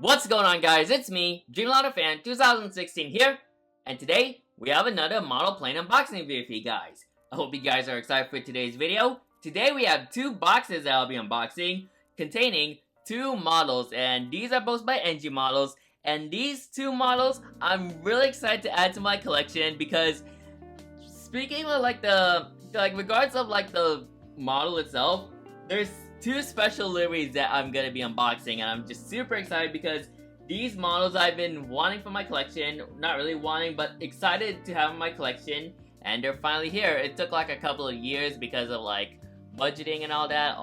What's going on, guys? It's me, Fan 2016 here, and today we have another model plane unboxing video for you guys. I hope you guys are excited for today's video. Today we have two boxes that I'll be unboxing containing two models, and these are both by NG models. And these two models I'm really excited to add to my collection because speaking of regards of the model itself, there's two special liveries that I'm gonna be unboxing, and I'm just super excited because these models I've been wanting for my collection. Not really wanting, but excited to have in my collection, and they're finally here. It took like a couple of years because of budgeting and all that,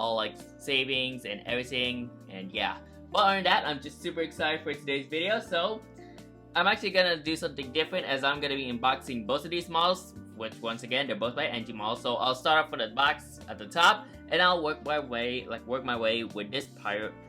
savings and everything, and yeah. But other than that, I'm just super excited for today's video, so I'm actually gonna do something different as I'm gonna be unboxing both of these models, which once again, they're both by NG models. So I'll start off with the box at the top, and I'll work my way with this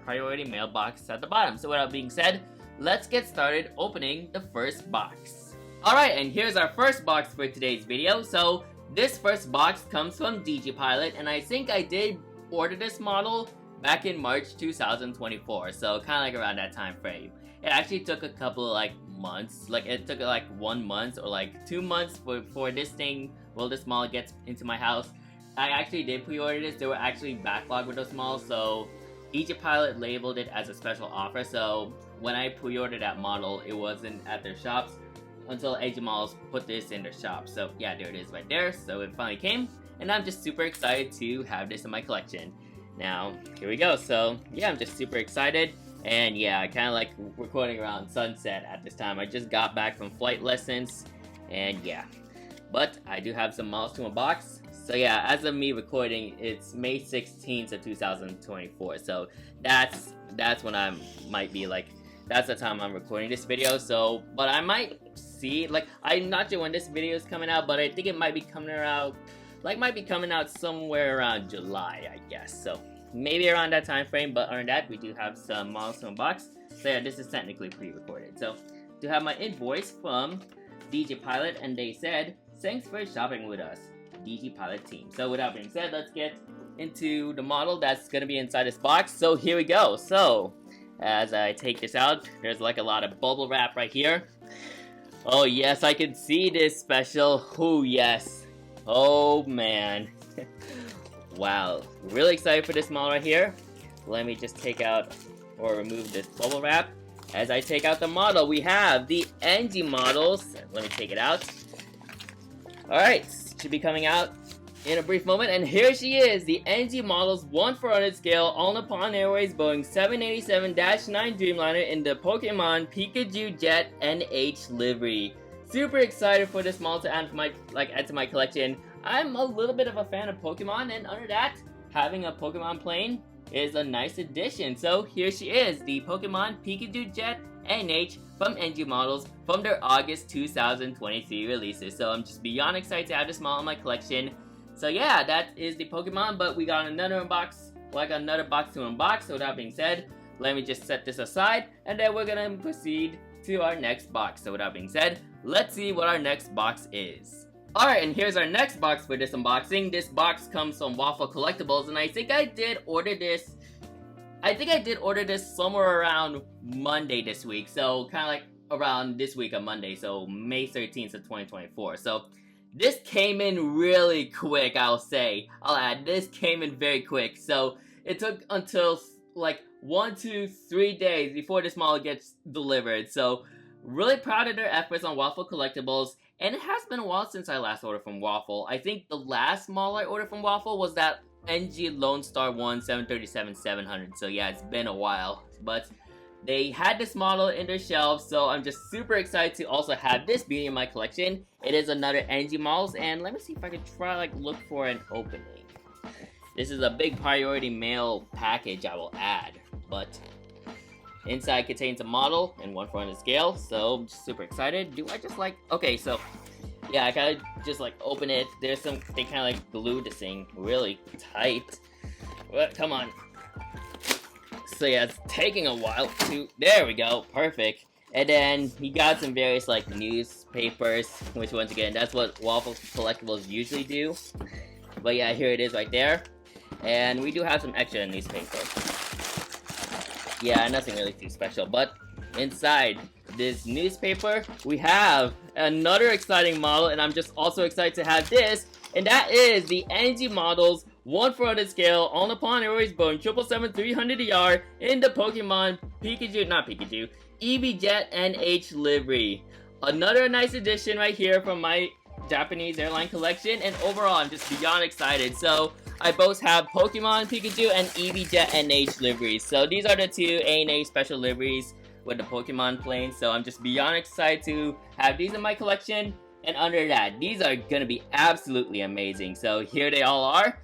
priority mailbox at the bottom. So with that being said, let's get started opening the first box. Alright, and here's our first box for today's video. So this first box comes from DigiPilot, and I think I did order this model back in March 2024, so kind of around that time frame. It actually took a couple of months, it took 1 month or 2 months before this model gets into my house. I actually did pre-order this. They were actually backlogged with those models, so DigiPilot labeled it as a special offer. So when I pre-ordered that model, it wasn't at their shops until NG models put this in their shop. So yeah, there it is right there. So it finally came, and I'm just super excited to have this in my collection. Now, here we go. So yeah, I'm just super excited. And yeah, I kind of recording around sunset at this time. I just got back from flight lessons, and yeah. But I do have some models to unbox. So yeah, as of me recording, it's May 16th of 2024. So that's when I might be that's the time I'm recording this video. So, but I might see, I'm not sure when this video is coming out, but I think it might be coming out, somewhere around July, I guess. So maybe around that time frame. But other than that, we do have some models to unbox. So yeah, this is technically pre-recorded. So to have my invoice from DigiPilot, and they said, "Thanks for shopping with us, DigiPilot team." So with that being said, let's get into the model that's gonna be inside this box. So here we go. So as I take this out, there's a lot of bubble wrap right here. Oh yes, I can see this special. Oh yes. Oh man. Wow, really excited for this model right here. Let me just take out or remove this bubble wrap. As I take out the model, we have the NG models. Let me take it out. Alright, should be coming out in a brief moment. And here she is, the NG models 1/400 scale All Nippon Airways Boeing 787-9 Dreamliner in the Pokemon Pikachu Jet NH livery. Super excited for this model to add to my collection. I'm a little bit of a fan of Pokemon, and under that, having a Pokemon plane is a nice addition. So here she is, the Pokemon Pikachu Jet NH from NG models from their August 2023 releases. So I'm just beyond excited to have this model in my collection. So yeah, that is the Pokemon, but we got another box to unbox. So with that being said, let me just set this aside, and then we're gonna proceed to our next box. So with that being said, let's see what our next box is. Alright, and here's our next box for this unboxing. This box comes from Waffle Collectibles, and I think I did order this somewhere around Monday this week. So kind of around this week on Monday, so May 13th of 2024. So this came in really quick, I'll add. This came in very quick. So it took until 1 to 3 days before this model gets delivered. So really proud of their efforts on Waffle Collectibles. And it has been a while since I last ordered from Waffle. I think the last model I ordered from Waffle was that NG Lone Star 1 737-700. So yeah, it's been a while. But they had this model in their shelves, so I'm just super excited to also have this beauty in my collection. It is another NG models, and let me see if I can try look for an opening. This is a big priority mail package, I will add. But inside contains a model and 1/400 scale, so I'm just super excited. Do I just okay, so yeah, I kind of just open it. There's they kind of glued this thing really tight. Well, come on. So yeah, it's taking a while to, there we go, perfect. And then he got some various newspapers, which once again, that's what Waffle Collectibles usually do. But yeah, here it is right there. And we do have some extra newspaper. Yeah, nothing really too special, but inside this newspaper, we have another exciting model, and I'm just also excited to have this, and that is the NG Models 1/400 scale on upon airways Boeing 777-300ER in the Pokemon EV-Jet NH livery. Another nice addition right here from my Japanese airline collection, and overall I'm just beyond excited. So I both have Pokemon Pikachu and EV-Jet NH liveries. So these are the two ANA special liveries with the Pokemon planes. So I'm just beyond excited to have these in my collection. And under that, these are gonna be absolutely amazing. So here they all are.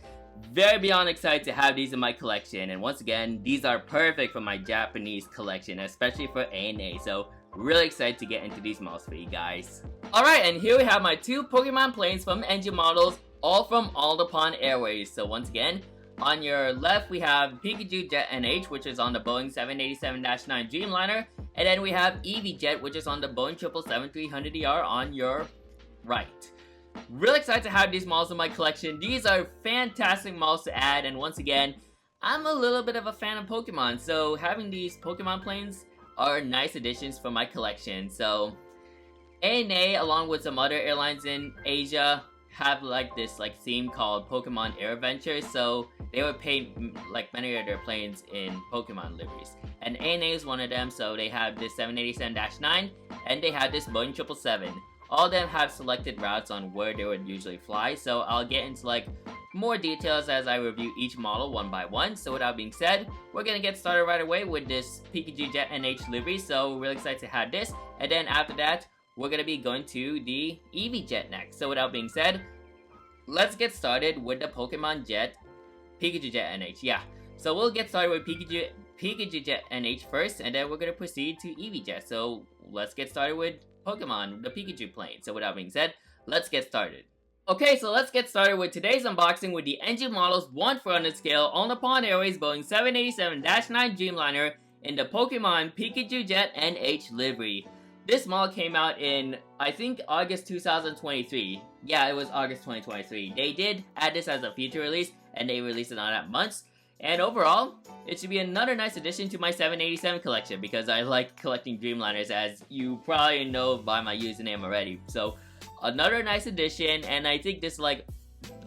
Very beyond excited to have these in my collection. And once again, these are perfect for my Japanese collection, especially for ANA. So really excited to get into these models for you guys. Alright, and here we have my two Pokemon planes from NG Models, all from All Upon Airways. So once again, on your left we have Pikachu Jet NH, which is on the Boeing 787-9 Dreamliner, and then we have EV Jet, which is on the Boeing 777-300ER on your right. Really excited to have these models in my collection. These are fantastic models to add, and once again, I'm a little bit of a fan of Pokemon, so having these Pokemon planes are nice additions for my collection. So ANA, along with some other airlines in Asia, have like this theme called Pokemon Air Adventures, so they would paint like many of their planes in Pokemon liveries. And ANA is one of them, so they have this 787-9 and they have this Boeing 777. All of them have selected routes on where they would usually fly, so I'll get into like more details as I review each model one by one. So with that being said, we're gonna get started right away with this Pikachu Jet NH livery, so really excited to have this. And then after that, we're gonna be going to the EV Jet next. So with that being said, let's get started with the Pokemon Pikachu Jet NH. Yeah, so we'll get started with Pikachu Jet NH first, and then we're gonna proceed to EV Jet. So let's get started with Pokemon, the Pikachu plane. So with that being said, let's get started. Okay, so let's get started with today's unboxing with the NG Models 1/400 scale All Upon Airways Boeing 787-9 Dreamliner in the Pokemon Pikachu Jet NH livery. This model came out in, I think, August 2023. Yeah, it was August 2023. They did add this as a feature release, and they released it on that month. And overall, it should be another nice addition to my 787 collection, because I like collecting Dreamliners, as you probably know by my username already. So another nice addition, and I think this is like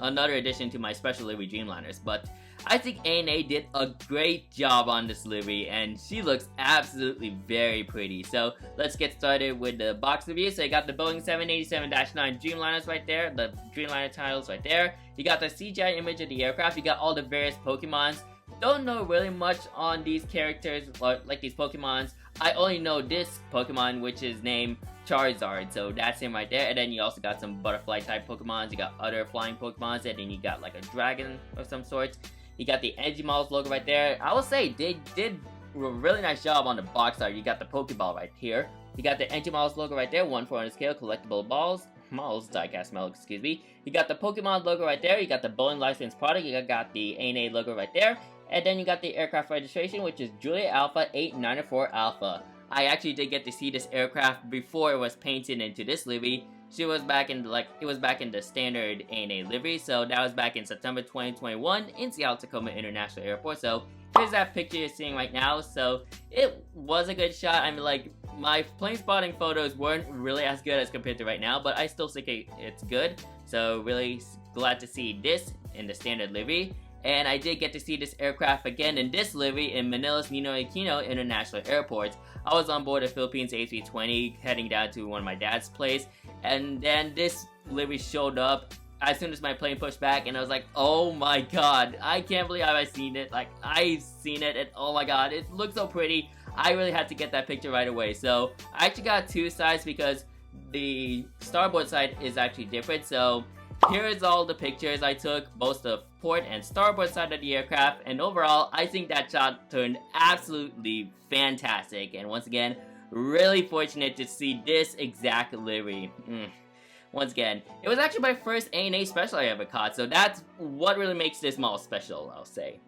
another addition to my special livery Dreamliners. But I think ANA did a great job on this livery, and she looks absolutely very pretty. So let's get started with the box review. So you got the Boeing 787-9 Dreamliners right there, the Dreamliner titles right there. You got the CGI image of the aircraft. You got all the various Pokemons. Don't know really much on these characters, or like these Pokemons. I only know this Pokemon, which is named Charizard, so that's him right there. And then you also got some butterfly type Pokemons. You got other flying Pokemons, and then you got like a dragon of some sort. You got the NG Models logo right there. I will say they did a really nice job on the box art. You got the Pokeball right here. You got the NG Models logo right there, 1/400 scale collectible models, diecast model, excuse me. You got the Pokemon logo right there. You got the Boeing licensed product. You got the ANA logo right there. And then you got the aircraft registration, which is Julia Alpha 894 Alpha. I actually did get to see this aircraft before it was painted into this livery. She was back in the standard ANA livery, so that was back in September 2021 in Seattle Tacoma International Airport. So here's that picture you're seeing right now. So it was a good shot. I mean, like, my plane spotting photos weren't really as good as compared to right now, but I still think it's good. So really glad to see this in the standard livery. And I did get to see this aircraft again in this livery in Manila's Ninoy Aquino International Airport. I was on board a Philippines A320 heading down to one of my dad's place, and then this livery showed up as soon as my plane pushed back, and I was like, oh my god, I can't believe I've seen it. Like, I've seen it, and oh my god, it looks so pretty. I really had to get that picture right away. So I actually got two sides because the starboard side is actually different. So here is all the pictures I took, both the port and starboard side of the aircraft, and overall, I think that shot turned absolutely fantastic. And once again, really fortunate to see this exact livery. Once again, it was actually my first ANA special I ever caught, so that's what really makes this model special, I'll say.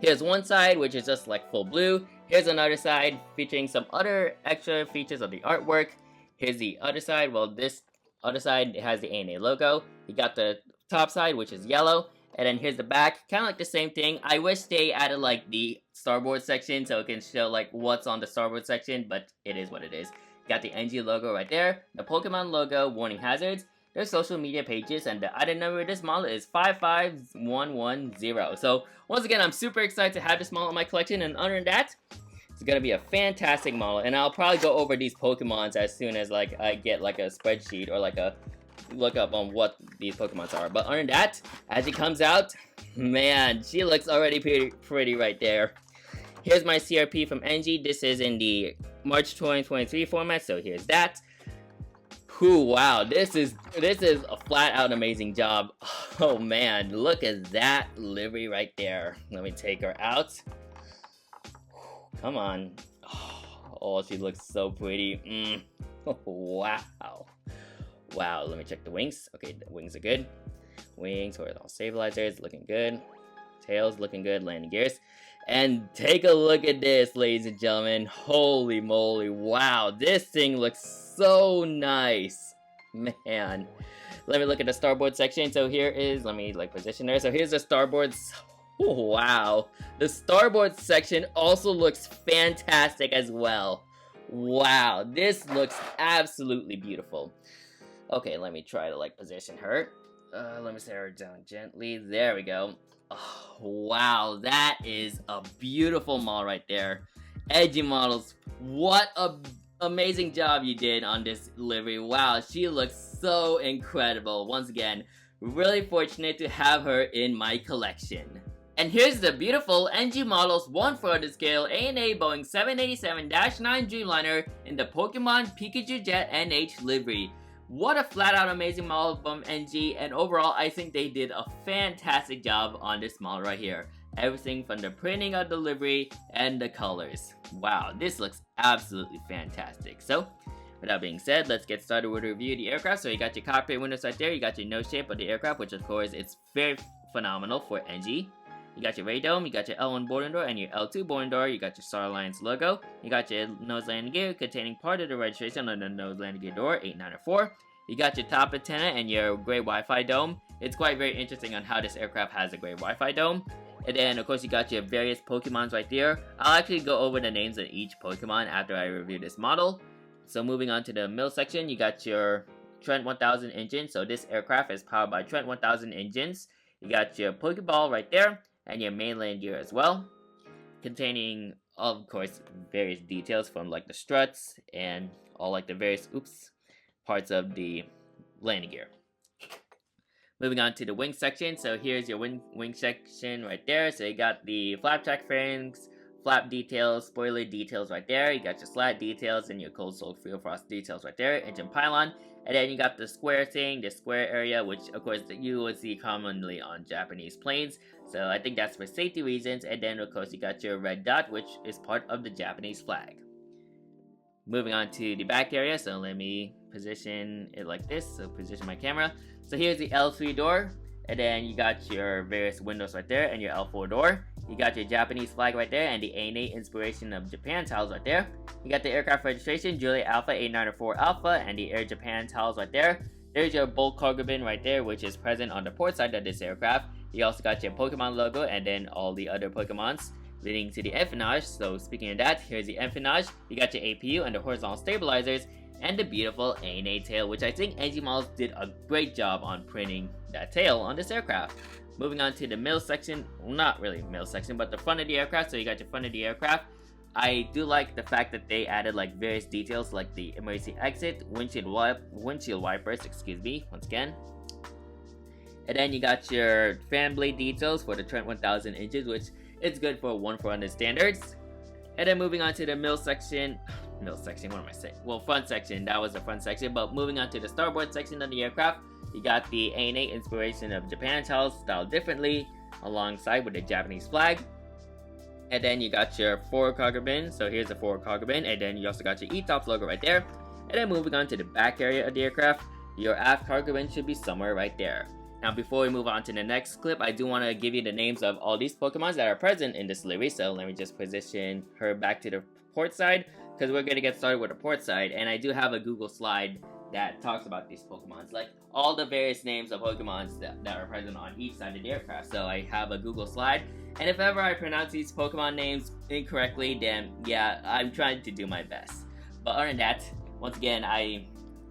Here's one side, which is just like full blue. Here's another side featuring some other extra features of the artwork. Here's the other side. Well, this other side has the ANA logo. You got the top side, which is yellow, And then here's the back, kind of like the same thing. I wish they added like the starboard section so it can show like what's on the starboard section, but it is what it is. Got the NG logo right there, the Pokemon logo, warning hazards, their social media pages, and the item number of this model is 55110. So once again, I'm super excited to have this model in my collection, and other than that, it's gonna be a fantastic model. And I'll probably go over these Pokemons as soon as like I get like a spreadsheet or like a look up on what these Pokemons are. But other than that, as it comes out, man, she looks already pretty right there. Here's my CRP from NG. This is in the March 2023 format, so here's that. Whew, wow, this is a flat out amazing job. Oh man, look at that livery right there. Let me take her out. Come on. Oh, she looks so pretty. Wow. Wow, let me check the wings. Okay, the wings are good. Wings, horizontal stabilizers, looking good. Tails, looking good. Landing gears. And take a look at this, ladies and gentlemen. Holy moly, wow. This thing looks so nice. Man. Let me look at the starboard section. So here is, let me like position there. So here's the starboard. Wow. The starboard section also looks fantastic as well. Wow, this looks absolutely beautiful. Okay, let me try to like position her. Let me set her down gently. There we go. Oh, wow, that is a beautiful model right there. Edgy models, what a amazing job you did on this livery. Wow, she looks so incredible. Once again, really fortunate to have her in my collection. And here's the beautiful NG Models 1/4 to scale ANA Boeing 787-9 Dreamliner in the Pokemon Pikachu Jet NH livery. What a flat out amazing model from NG, and overall I think they did a fantastic job on this model right here. Everything from the printing of the livery and the colors. Wow, this looks absolutely fantastic. So, with that being said, let's get started with a review of the aircraft. So you got your cockpit windows right there, you got your nose shape of the aircraft, which of course it's very phenomenal for NG. You got your radome, you got your L1 boarding door and your L2 boarding door, you got your Star Alliance logo, you got your nose landing gear containing part of the registration on the nose landing gear door, 8904. You got your top antenna and your gray Wi-Fi dome. It's quite very interesting on how this aircraft has a gray Wi-Fi dome. And then of course you got your various Pokemons right there. I'll actually go over the names of each Pokemon after I review this model. So moving on to the middle section, you got your Trent 1000 engine. So this aircraft is powered by Trent 1000 engines. You got your Pokeball right there, and your main landing gear as well, containing, of course, various details from like the struts and all like the various parts of the landing gear. Moving on to the wing section, so here's your wing section right there. So you got the flap jack fairings, flap details, spoiler details right there. You got your slat details and your cold soul field frost details right there. Engine pylon. And then you got the square thing, the square area, which of course you would see commonly on Japanese planes. So I think that's for safety reasons. And then of course you got your red dot, which is part of the Japanese flag. Moving on to the back area, so let me position it like this. So position my camera. So here's the L3 door. And then you got your various windows right there and your L4 door. You got your Japanese flag right there and the ANA inspiration of Japan tiles right there. You got the aircraft registration, Juliet Alpha 8904 Alpha, and the Air Japan tiles right there. There's your bulk cargo bin right there, which is present on the port side of this aircraft. You also got your Pokemon logo and then all the other Pokemons leading to the empennage. So speaking of that, here's the empennage. You got your APU and the horizontal stabilizers and the beautiful ANA tail, which I think NG Models did a great job on printing that tail on this aircraft. Moving on to the middle section, well, not really middle section, but the front of the aircraft. So you got your front of the aircraft. I do like the fact that they added like various details like the emergency exit, windshield wipers, once again. And then you got your fan blade details for the Trent 1000 engines, which is good for 1/400 standards. And then moving on to the middle section, what am I saying? Well, front section, that was the front section. But moving on to the starboard section of the aircraft, you got the ANA inspiration of Japan tiles styled differently alongside with the Japanese flag. And then you got your forward cargo bin. So here's the forward cargo bin. And then you also got your ETOPS logo right there. And then moving on to the back area of the aircraft, your aft cargo bin should be somewhere right there. Now before we move on to the next clip, I do want to give you the names of all these Pokemons that are present in this livery. So let me just position her back to the port side, because we're going to get started with the port side. And I do have a Google slide that talks about these Pokemons, like all the various names of Pokemons that are present on each side of the aircraft. So I have a Google slide, and if ever I pronounce these Pokemon names incorrectly, then yeah, I'm trying to do my best. But other than that, once again, I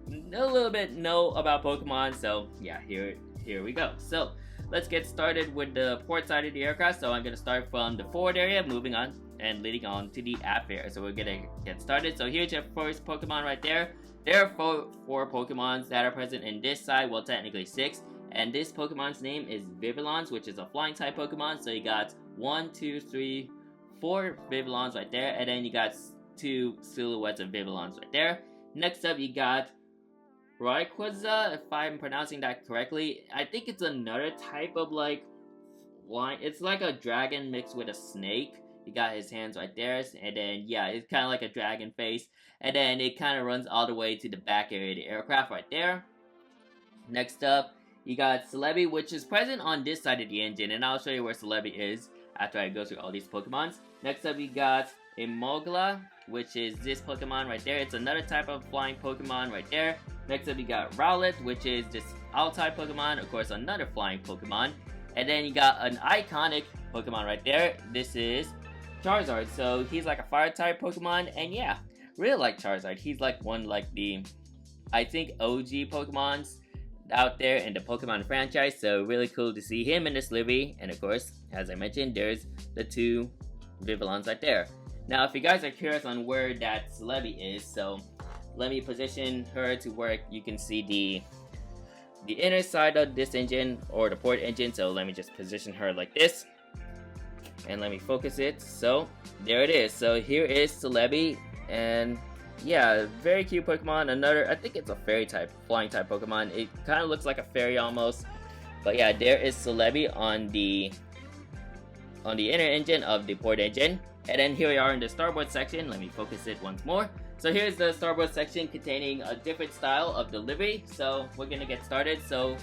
know a little bit about Pokemon, so yeah, here we go. So let's get started with the port side of the aircraft. So I'm going to start from the forward area, moving on and leading on to the aft area. So we're going to get started. So here's your first Pokemon right there. There are four Pokemons that are present in this side, well technically 6. And this Pokemon's name is Vivillons, which is a flying type Pokemon. So you got 1, 2, 3, 4 Vivillons right there, and then you got 2 silhouettes of Vivillons right there. Next up you got Rayquaza, if I'm pronouncing that correctly. I think it's another type of like flying. It's like a dragon mixed with a snake. You got his hands right there, and then yeah, it's kind of like a dragon face, and then it kind of runs all the way to the back area of the aircraft right there. Next up, you got Celebi, which is present on this side of the engine, and I'll show you where Celebi is after I go through all these Pokemons. Next up, you got Emogla, which is this Pokemon right there. It's another type of flying Pokemon right there. Next up, you got Rowlet, which is this owl-type Pokemon, of course, another flying Pokemon. And then you got an iconic Pokemon right there. This is Charizard. So he's like a fire-type Pokemon, and yeah, really like Charizard. He's like one like the, I think, OG Pokemons out there in the Pokemon franchise. So really cool to see him in this livery. And of course, as I mentioned, there's the 2 Vivillons right there. Now, if you guys are curious on where that Celebi is, so let me position her to where you can see the inner side of this engine, or the port engine. So let me just position her like this, and let me focus it. So there it is. So here is Celebi, and yeah, very cute Pokemon. Another, I think it's a fairy type, flying type Pokemon. It kind of looks like a fairy almost. But yeah, there is Celebi on the inner engine of the port engine. And then here we are in the starboard section. Let me focus it once more. So here's the starboard section containing a different style of delivery. So we're gonna get started. So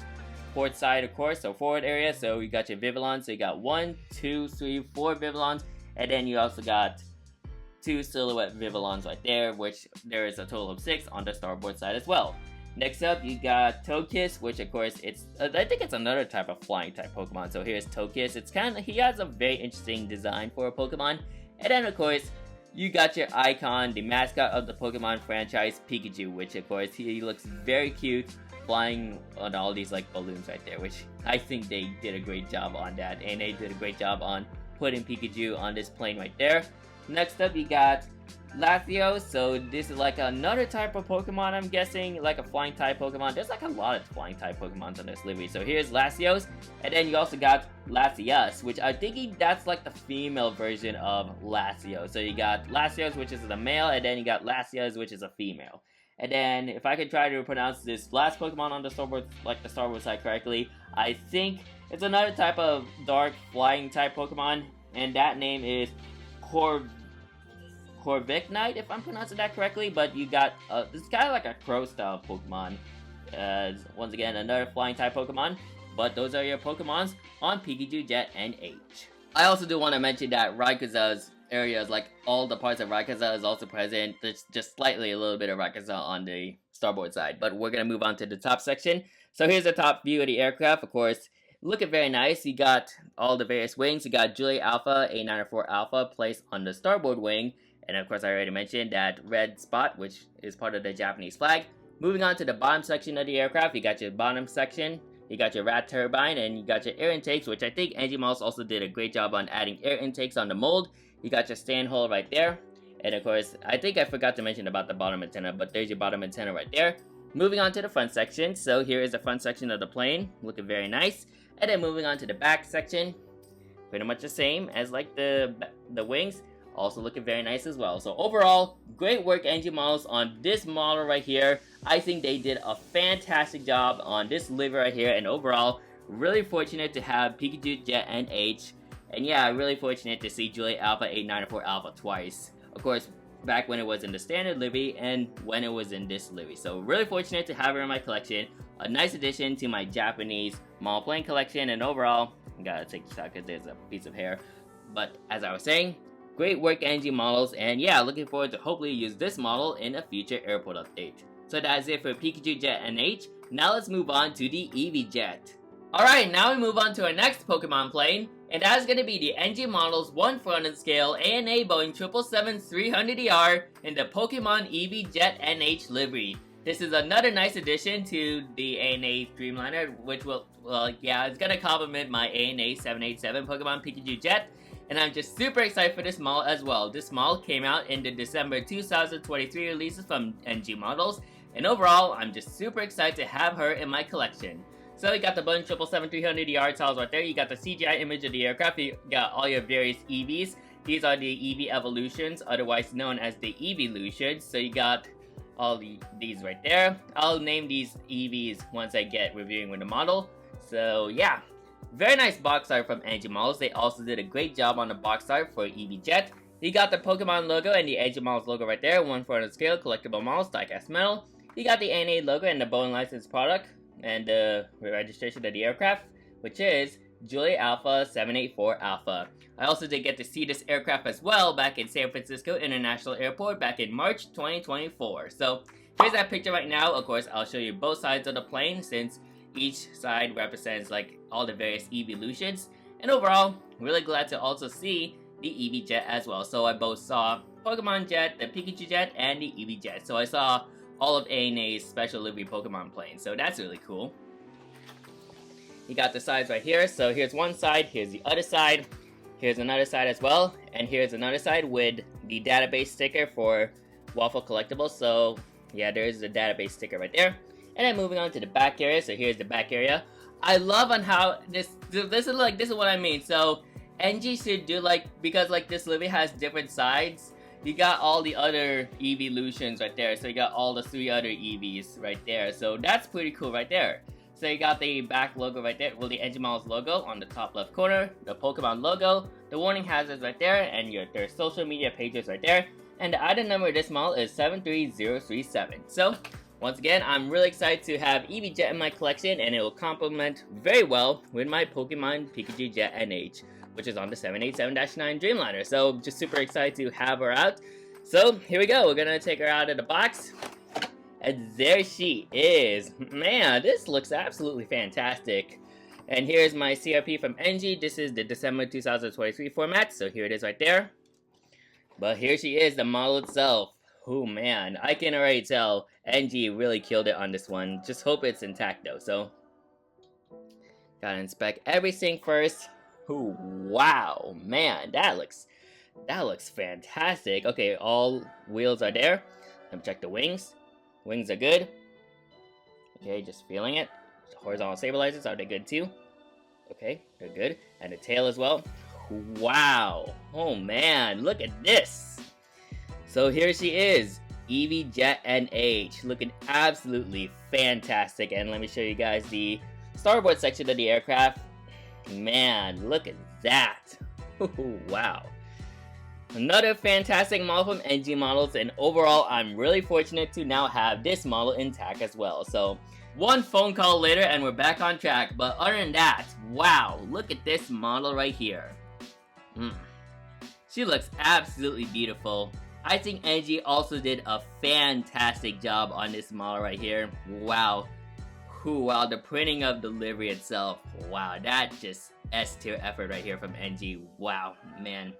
port side, of course, so forward area. So you got your Vivillons. So you got 1, 2, 3, 4 Vivillons, and then you also got 2 silhouette Vivillons right there, which there is a total of 6 on the starboard side as well. Next up, you got Togekiss, which of course it's I think it's another type of flying type Pokemon. So here's Togekiss. It's he has a very interesting design for a Pokemon. And then of course, you got your icon, the mascot of the Pokemon franchise, Pikachu, which of course he looks very cute flying on all these like balloons right there, which I think they did a great job on that, and they did a great job on putting Pikachu on this plane right there. Next up, you got Latios. So this is like another type of Pokemon, I'm guessing, like a flying type Pokemon. There's like a lot of flying type Pokemons on this livery. So here's Latios, and then you also got Latias, which I think that's like the female version of Latios. So you got Latios, which is the male, and then you got Latias, which is a female. And then if I could try to pronounce this last Pokemon on the starboard, like the starboard side correctly, I think it's another type of dark flying type Pokemon, and that name is Corviknight, if I'm pronouncing that correctly. But you got it's kind of like a crow style Pokemon. Once again, another flying type Pokemon. But those are your Pokemons on Pikachu, Jet, and H. I also do want to mention that Rayquaza's areas, like all the parts of Rayquaza is also present. There's just slightly a little bit of Rayquaza on the starboard side. But we're going to move on to the top section. So here's the top view of the aircraft. Of course, looking very nice. You got all the various wings. You got Juliet Alpha, A94 Alpha placed on the starboard wing. And of course, I already mentioned that red spot, which is part of the Japanese flag. Moving on to the bottom section of the aircraft, you got your bottom section. You got your rat turbine, and you got your air intakes, which I think Angie Mouse also did a great job on adding air intakes on the mold. You got your stand hole right there. And of course, I think I forgot to mention about the bottom antenna, but there's your bottom antenna right there. Moving on to the front section. So here is the front section of the plane, looking very nice. And then moving on to the back section, pretty much the same as like the wings, also looking very nice as well. So overall, great work, Angie Mouse, on this model right here. I think they did a fantastic job on this livery right here, and overall, really fortunate to have Pikachu, Jet, and H. And yeah, really fortunate to see Juliet Alpha, A94 Alpha twice. Of course, back when it was in the standard livery and when it was in this livery. So really fortunate to have her in my collection. A nice addition to my Japanese model plane collection, and overall, I gotta take a shot because there's a piece of hair. But as I was saying, great work, Angie models, and yeah, looking forward to hopefully use this model in a future airport update. So that's it for Pikachu Jet NH. Now let's move on to the Eevee Jet. Alright, now we move on to our next Pokemon plane, and that's going to be the NG Models 1/400 scale ANA Boeing 777-300ER in the Pokemon Eevee Jet NH livery. This is another nice addition to the ANA Streamliner, which will, it's going to complement my ANA 787 Pokemon Pikachu Jet, and I'm just super excited for this model as well. This model came out in the December 2023 releases from NG Models, and overall, I'm just super excited to have her in my collection. So you got the Boeing 777-300ER tiles right there, you got the CGI image of the aircraft, you got all your various EVs. These are the EV Evolutions, otherwise known as the Evolutions. So you got all these right there. I'll name these EVs once I get reviewing with the model. So yeah, very nice box art from NG Models. They also did a great job on the box art for Eevee Jet. You got the Pokemon logo and the NG Models logo right there, 1/400 scale, collectible models, die-cast metal. You got the ANA logo and the Boeing licensed product, and the registration of the aircraft, which is Juliet Alpha 784 Alpha. I also did get to see this aircraft as well back in San Francisco International Airport back in March 2024. So here's that picture right now. Of course, I'll show you both sides of the plane since each side represents like all the various evolutions. And overall, really glad to also see the Eevee Jet as well. So I both saw Pokemon Jet, the Pikachu Jet, and the Eevee Jet. So I saw all of ANA's special livery Pokemon planes, so that's really cool. You got the sides right here, so here's one side, here's the other side, here's another side as well, and here's another side with the database sticker for Waffle Collectibles. So yeah, there's the database sticker right there. And then moving on to the back area, so here's the back area. I love on how this is what I mean. So NG should do because this livery has different sides. You got all the other Evolutions right there, so you got all the 3 other EVs right there, so that's pretty cool right there. So you got the back logo right there, well, the NG Models logo on the top left corner, the Pokemon logo, the warning hazards right there, and their social media pages right there, and the item number of this model is 73037. So once again, I'm really excited to have Eevee Jet in my collection, and it will complement very well with my Pokemon Pikachu Jet NH, which is on the 787-9 Dreamliner. So just super excited to have her out. So here we go, we're gonna take her out of the box. And there she is. Man, this looks absolutely fantastic. And here's my CRP from NG. This is the December 2023 format, so here it is right there. But here she is, the model itself. Oh man, I can already tell NG really killed it on this one. Just hope it's intact though, so. Gotta inspect everything first. Ooh, wow, man, that looks fantastic. Okay, all wheels are there. Let me check the wings. Wings are good. Okay, just feeling it. The horizontal stabilizers, are they good too? Okay, they're good. And the tail as well. Wow, oh man, look at this. So here she is, Eevee Jet NH, looking absolutely fantastic. And let me show you guys the starboard section of the aircraft. Man, look at that. Wow. Another fantastic model from NG Models, and overall, I'm really fortunate to now have this model intact as well. So, one phone call later and we're back on track, but other than that, wow, look at this model right here. She looks absolutely beautiful. I think NG also did a fantastic job on this model right here. Wow. Wow, the printing of the livery itself, wow, that just S-tier effort right here from NG. Wow, man.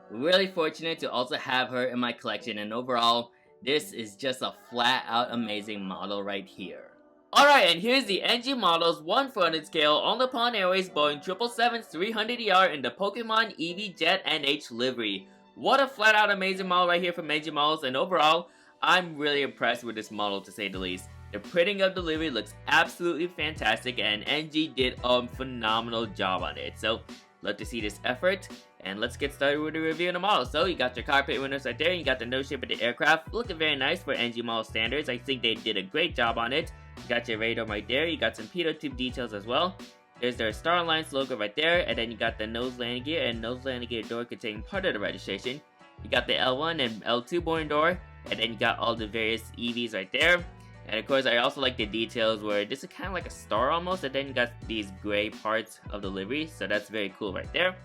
Really fortunate to also have her in my collection, and overall, this is just a flat-out amazing model right here. Alright, and here's the NG Models 1/400 scale on the Pond Airways Boeing 777-300ER in the Pokemon Eevee Jet NH livery. What a flat-out amazing model right here from NG Models, and overall, I'm really impressed with this model to say the least. The printing of the livery looks absolutely fantastic, and NG did a phenomenal job on it. So, love to see this effort, and let's get started with the review of the model. So, you got your cockpit windows right there, you got the nose shape of the aircraft, looking very nice for NG Model standards. I think they did a great job on it. You got your radar right there, you got some pitot tube details as well. There's their Star Alliance logo right there, and then you got the nose landing gear and nose landing gear door containing part of the registration. You got the L1 and L2 boarding door, and then you got all the various EVs right there. And of course, I also like the details where this is kind of like a star almost, and then you got these gray parts of the livery, so that's very cool right there.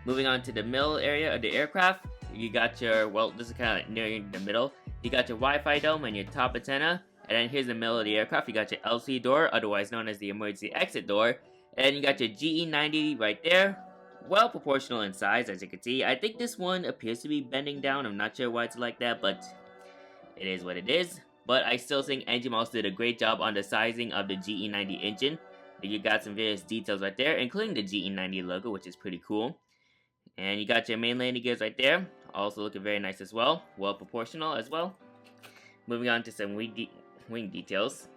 Moving on to the middle area of the aircraft, you got your, well, this is kind of like near the middle. You got your Wi-Fi dome and your top antenna. And then here's the middle of the aircraft. You got your LC door, otherwise known as the emergency exit door. And you got your GE90 right there. Well proportional in size, as you can see. I think this one appears to be bending down. I'm not sure why it's like that, but it is what it is. But I still think Engine Mouse did a great job on the sizing of the GE90 engine. You got some various details right there, including the GE90 logo, which is pretty cool. And you got your main landing gears right there. Also looking very nice as well. Well proportional as well. Moving on to some wing details.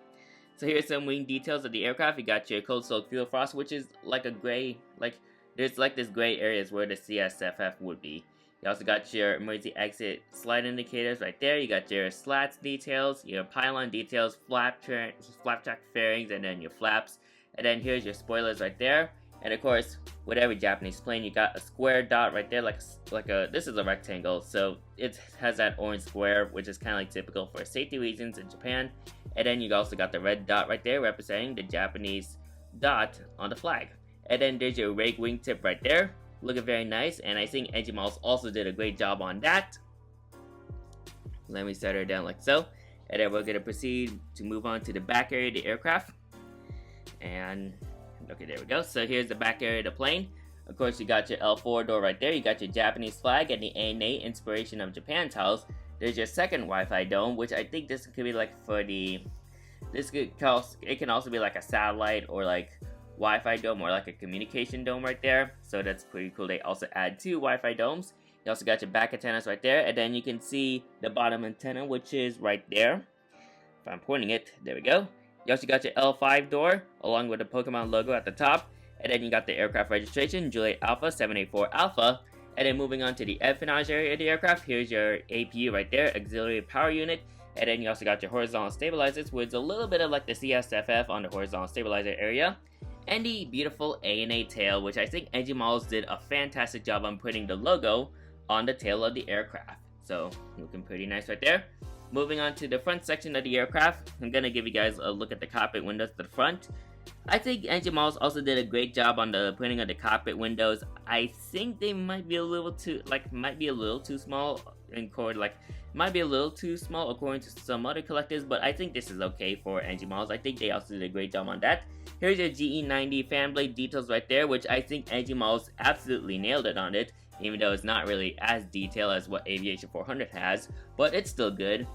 So here's some wing details of the aircraft. You got your cold soaked fuel frost, which is like a gray, there's like this gray areas where the CSFF would be. You also got your emergency exit slide indicators right there. You got your slats details, your pylon details, flap track fairings, and then your flaps. And then here's your spoilers right there. And of course, with every Japanese plane, you got a square dot right there, this is a rectangle, so it has that orange square, which is kind of like typical for safety reasons in Japan. And then you also got the red dot right there, representing the Japanese dot on the flag. And then there's your rake wingtip right there, looking very nice, and I think Engine Mouse also did a great job on that. Let me set her down like so. And then we're going to proceed to move on to the back area of the aircraft. And okay, there we go. So here's the back area of the plane. Of course, you got your L4 door right there. You got your Japanese flag and the ANA inspiration of Japan tiles. There's your second Wi-Fi dome, which I think this could be like for the... it can also be like a satellite or like Wi-Fi dome or like a communication dome right there. So that's pretty cool. They also add 2 Wi-Fi domes. You also got your back antennas right there. And then you can see the bottom antenna, which is right there. If I'm pointing it, there we go. You also got your L5 door, along with the Pokemon logo at the top. And then you got the aircraft registration, Juliet Alpha 784 Alpha. And then moving on to the empennage area of the aircraft, here's your APU right there, Auxiliary Power Unit. And then you also got your horizontal stabilizers, with a little bit of like the CSFF on the horizontal stabilizer area. And the beautiful ANA tail, which I think Engine Mouse did a fantastic job on putting the logo on the tail of the aircraft. So, looking pretty nice right there. Moving on to the front section of the aircraft, I'm going to give you guys a look at the cockpit windows to the front. I think Engine Mouse also did a great job on the printing of the cockpit windows. I think they might be a little too small might be a little too small according to some other collectors, but I think this is okay for Engine Mouse. I think they also did a great job on that. Here's your GE90 fan blade details right there, which I think Engine Mouse absolutely nailed it on it, even though it's not really as detailed as what Aviation 400 has, but it's still good.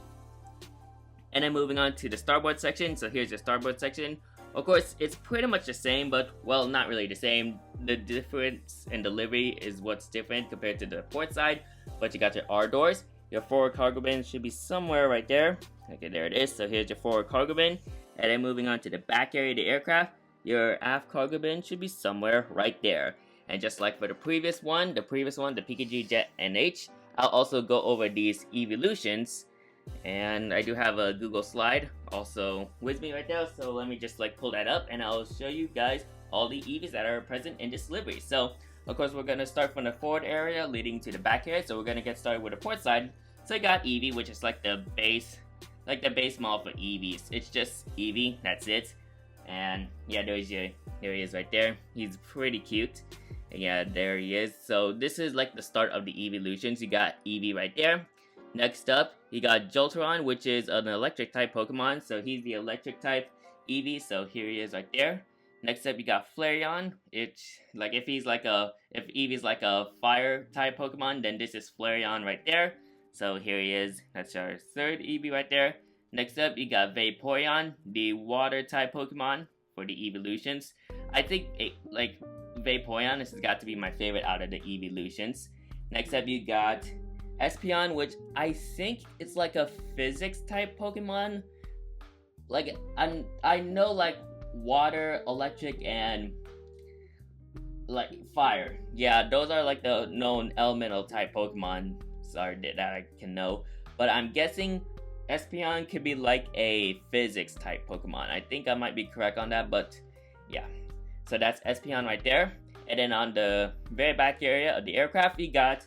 And then moving on to the starboard section, so here's your starboard section. Of course, it's pretty much the same, but, well, not really the same. The difference in delivery is what's different compared to the port side, but you got your R doors. Your forward cargo bin should be somewhere right there. Okay, there it is. So here's your forward cargo bin. And then moving on to the back area of the aircraft, your aft cargo bin should be somewhere right there. And just like for the previous one, the PKG Jet NH, I'll also go over these evolutions. And I do have a Google slide also with me right there, so let me just pull that up and I'll show you guys all the EVs that are present in this livery. So of course we're going to start from the forward area leading to the back area, so we're going to get started with the port side. So I got Eevee, which is like the base model for EVs. It's just Eevee, that's it. And yeah, there he is right there. He's pretty cute. Yeah, there he is. So this is like the start of the evolutions. You got Eevee right there. Next up, you got Jolteron, which is an electric type Pokemon. So he's the electric type Eevee. So here he is right there. Next up, you got Flareon. It's like if Eevee's like a fire type Pokemon, then this is Flareon right there. So here he is. That's our third Eevee right there. Next up, you got Vaporeon, the water type Pokemon for the evolutions. I think Vaporeon has got to be my favorite out of the evolutions. Next up, you got Espeon, which I think it's like a physics type Pokemon. I know water, electric, and fire. Yeah, those are like the known elemental type Pokemon that I can know. But I'm guessing Espeon could be like a physics type Pokemon. I think I might be correct on that, but yeah. So that's Espeon right there. And then on the very back area of the aircraft, we got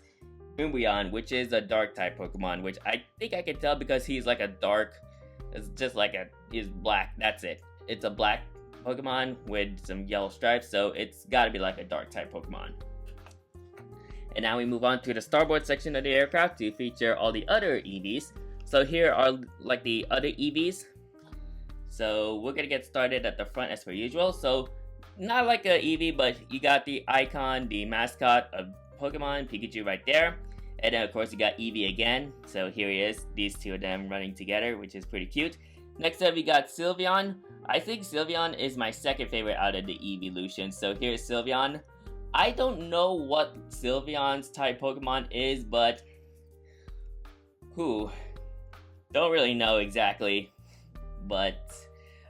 Umbreon, which is a dark type Pokemon, which I think I can tell because he's like a dark, he's black, that's it. It's a black Pokemon with some yellow stripes, so it's gotta be like a dark type Pokemon. And now we move on to the starboard section of the aircraft to feature all the other EVs. So here are like the other EVs. So we're gonna get started at the front as per usual. So not like a EV, but you got the icon, the mascot of Pokemon, Pikachu right there. And then of course you got Eevee again. So here he is, these two of them running together, which is pretty cute. Next up we got Sylveon. I think Sylveon is my second favorite out of the evolutions. So here's Sylveon. I don't know what Sylveon's type Pokemon is, but don't really know exactly. But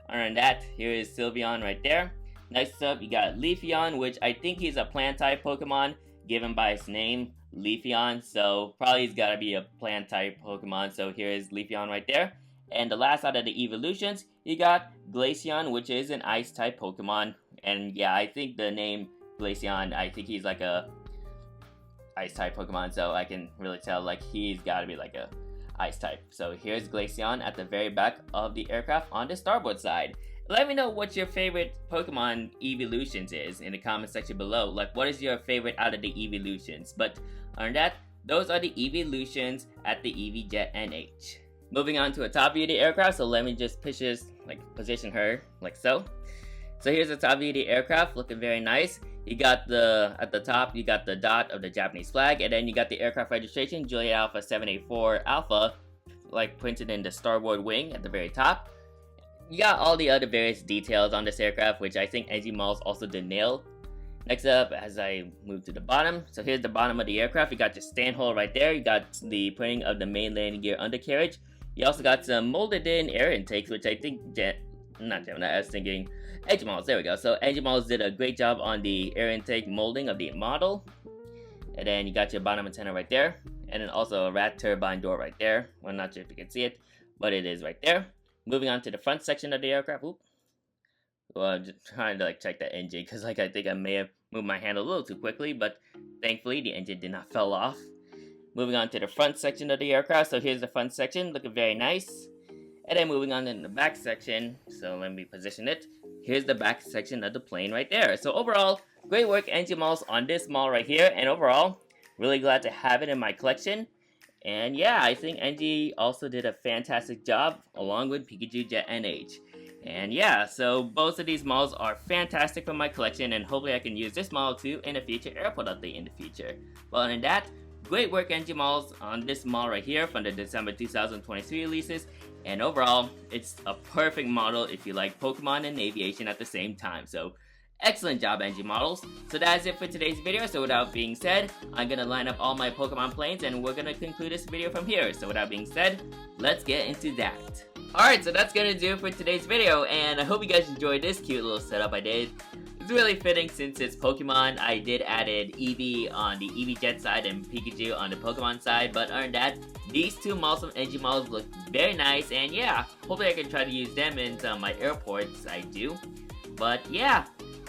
other than that, here is Sylveon right there. Next up, you got Leafeon, which I think he's a plant type Pokemon, given by his name, Leafeon. So probably he's gotta be a plant type Pokemon. So here is Leafeon right there. And the last out of the evolutions, you got Glaceon, which is an ice type Pokemon. And yeah, I think the name Glaceon, I think he's like a ice type Pokemon. So I can really tell like he's gotta be like a ice type. So here's Glaceon at the very back of the aircraft on the starboard side. Let me know what your favorite Pokemon evolutions is in the comment section below. Like, what is your favorite out of the evolutions? But other than that, those are the evolutions at the EVJet NH. Moving on to a top view of the aircraft, so let me just position her like so. So here's the top view of the aircraft, looking very nice. You got at the top, you got the dot of the Japanese flag, and then you got the aircraft registration, Juliet Alpha 784 Alpha, like printed in the starboard wing at the very top. You got all the other various details on this aircraft, which I think NG Malls also did nail. Next up, as I move to the bottom, so here's the bottom of the aircraft. You got your stand hole right there. You got the printing of the main landing gear undercarriage. You also got some molded in air intakes, which I think I was thinking NG Malls. There we go. So NG Malls did a great job on the air intake molding of the model. And then you got your bottom antenna right there. And then also a rat turbine door right there. Well, I'm not sure if you can see it, but it is right there. Moving on to the front section of the aircraft. Well, I'm just trying to check the engine because I think I may have moved my hand a little too quickly, but thankfully the engine did not fall off. Moving on to the front section of the aircraft. So here's the front section, looking very nice. And then moving on in the back section. So let me position it. Here's the back section of the plane right there. So overall, great work NG Malls on this mall right here. And overall, really glad to have it in my collection. And yeah, I think NG also did a fantastic job along with Pikachu Jet NH. And yeah, so both of these malls are fantastic for my collection, and hopefully I can use this mall too in a future airport update in the future. Well, other than that, great work NG Malls on this mall right here from the December 2023 releases. And overall, it's a perfect model if you like Pokemon and aviation at the same time. So excellent job, NG Models. So that is it for today's video. So without being said, I'm gonna line up all my Pokemon planes and we're gonna conclude this video from here. So without being said, let's get into that. Alright, so that's gonna do it for today's video, and I hope you guys enjoyed this cute little setup I did. It's really fitting since it's Pokemon. I did added Eevee on the EVJet side and Pikachu on the Pokemon side, but other than that, these two malls from NG Malls look very nice, and yeah, hopefully I can try to use them in some of my airports I do. But yeah,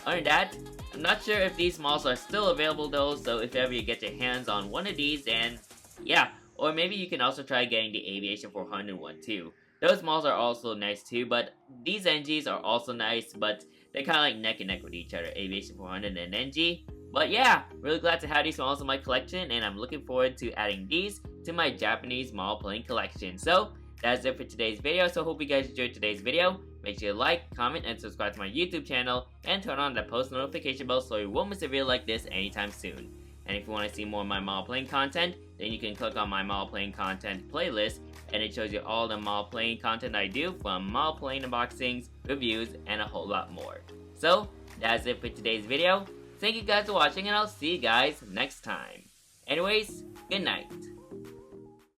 other than that, I'm not sure if these malls are still available though, so if ever you get your hands on one of these, then yeah, or maybe you can also try getting the Aviation 400 one too. Those malls are also nice too, but these NGs are also nice, but they're kind of like neck and neck with each other, Aviation 400 and NG. But yeah, really glad to have these malls in my collection, and I'm looking forward to adding these to my Japanese mall plane collection. So that's it for today's video, so hope you guys enjoyed today's video. Make sure to like, comment, and subscribe to my YouTube channel, and turn on the post notification bell so you won't miss a video like this anytime soon. And if you want to see more of my mall plane content, then you can click on my mall plane content playlist, and it shows you all the mall plane content I do, from mall plane unboxings, reviews, and a whole lot more. So that's it for today's video. Thank you guys for watching, and I'll see you guys next time. Anyways, good night.